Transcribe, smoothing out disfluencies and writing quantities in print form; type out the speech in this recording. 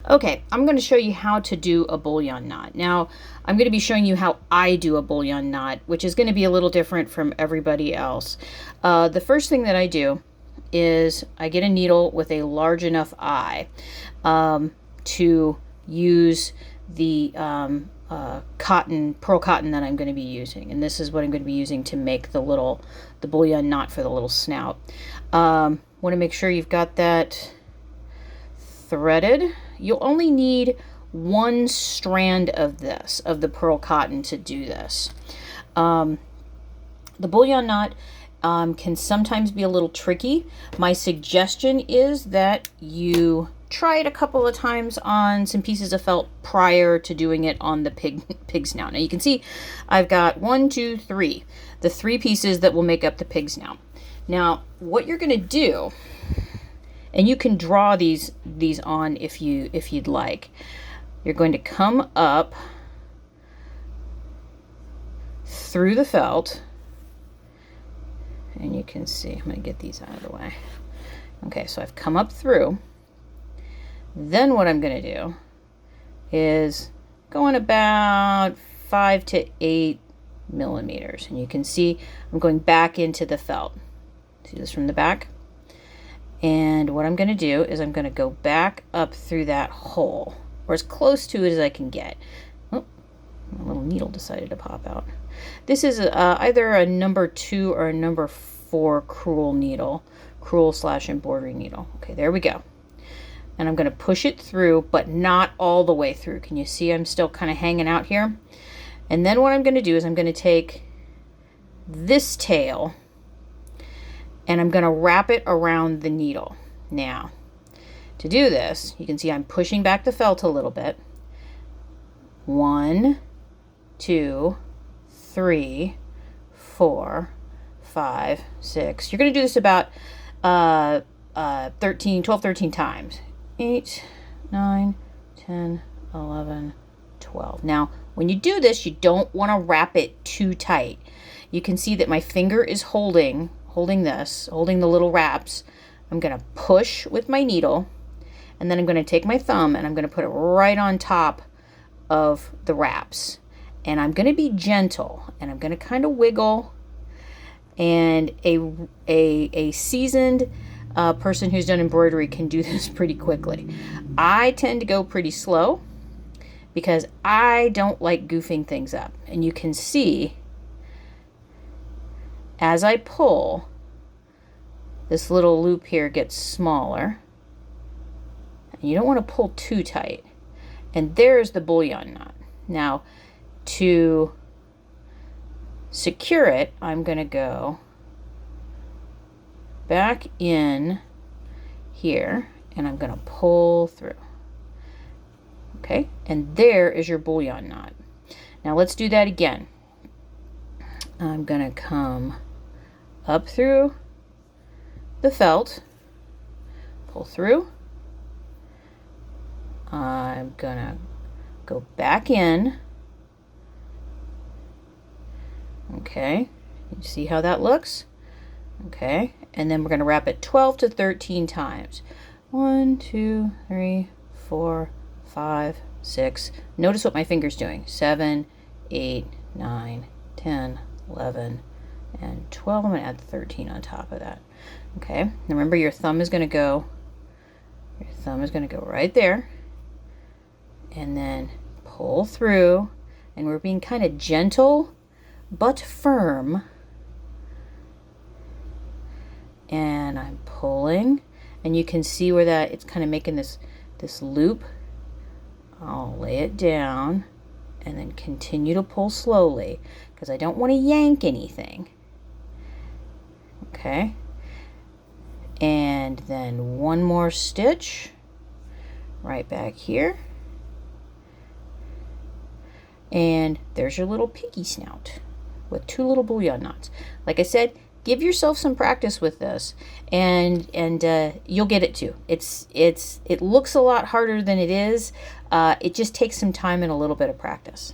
Okay, I'm going to show you how to do a bullion knot. Now, I'm going to be showing you how I do a bullion knot, which is going to be a little different from everybody else. The first thing that I do is I get a needle with a large enough eye to use the pearl cotton that I'm going to be using. And this is what I'm going to be using to make the bullion knot for the little snout. Want to make sure you've got that threaded. You'll only need one strand of the pearl cotton to do this. The bullion knot can sometimes be a little tricky. My suggestion is that you try it a couple of times on some pieces of felt prior to doing it on the pig snout. Now you can see I've got 1, 2, 3, the 3 pieces that will make up the pig snout. Now what you're going to do, and you can draw these on if you'd like. You're going to come up through the felt, and you can see, I'm going to get these out of the way. Okay, so I've come up through. Then what I'm going to do is going about 5 to 8 millimeters, and you can see I'm going back into the felt. See this from the back? And what I'm going to do is I'm going to go back up through that hole, or as close to it as I can get. Oh, a little needle decided to pop out. This is either a number 2 or a number 4 crewel needle, crewel/embroidery needle. Okay, there we go. And I'm going to push it through, but not all the way through. Can you see I'm still kind of hanging out here? And then what I'm going to do is I'm going to take this tail and I'm going to wrap it around the needle. Now, to do this, you can see I'm pushing back the felt a little bit. 1, 2, 3, 4, 5, 6. You're going to do this about 12, 13 times. 8, 9, 10, 11, 12. Now, when you do this, you don't want to wrap it too tight. You can see that my finger is holding the little wraps. I'm going to push with my needle, and then I'm going to take my thumb and I'm going to put it right on top of the wraps. And I'm going to be gentle, and I'm going to kind of wiggle. And a seasoned person who's done embroidery can do this pretty quickly. I tend to go pretty slow because I don't like goofing things up. And you can see as I pull, this little loop here gets smaller. And you don't want to pull too tight. And there's the bullion knot. Now, to secure it, I'm going to go back in here and I'm going to pull through. Okay, and there is your bullion knot. Now let's do that again. I'm going to come up through the felt, pull through. I'm going to go back in. Okay, you see how that looks? Okay, and then we're going to wrap it 12 to 13 times. 1, 2, 3, 4, 5, 6. Notice what my finger's doing. 7, 8, 9, 10, 11, and 12. I'm going to add 13 on top of that. Okay, now remember your thumb is going to go right there, and then pull through, and we're being kind of gentle but firm, and I'm pulling, and you can see where that it's kind of making this loop. I'll lay it down and then continue to pull slowly because I don't want to yank anything. Okay, and then one more stitch right back here, and there's your little piggy snout with 2 little bullion knots. Like I said, give yourself some practice with this, and you'll get it too. It looks a lot harder than it is. It just takes some time and a little bit of practice.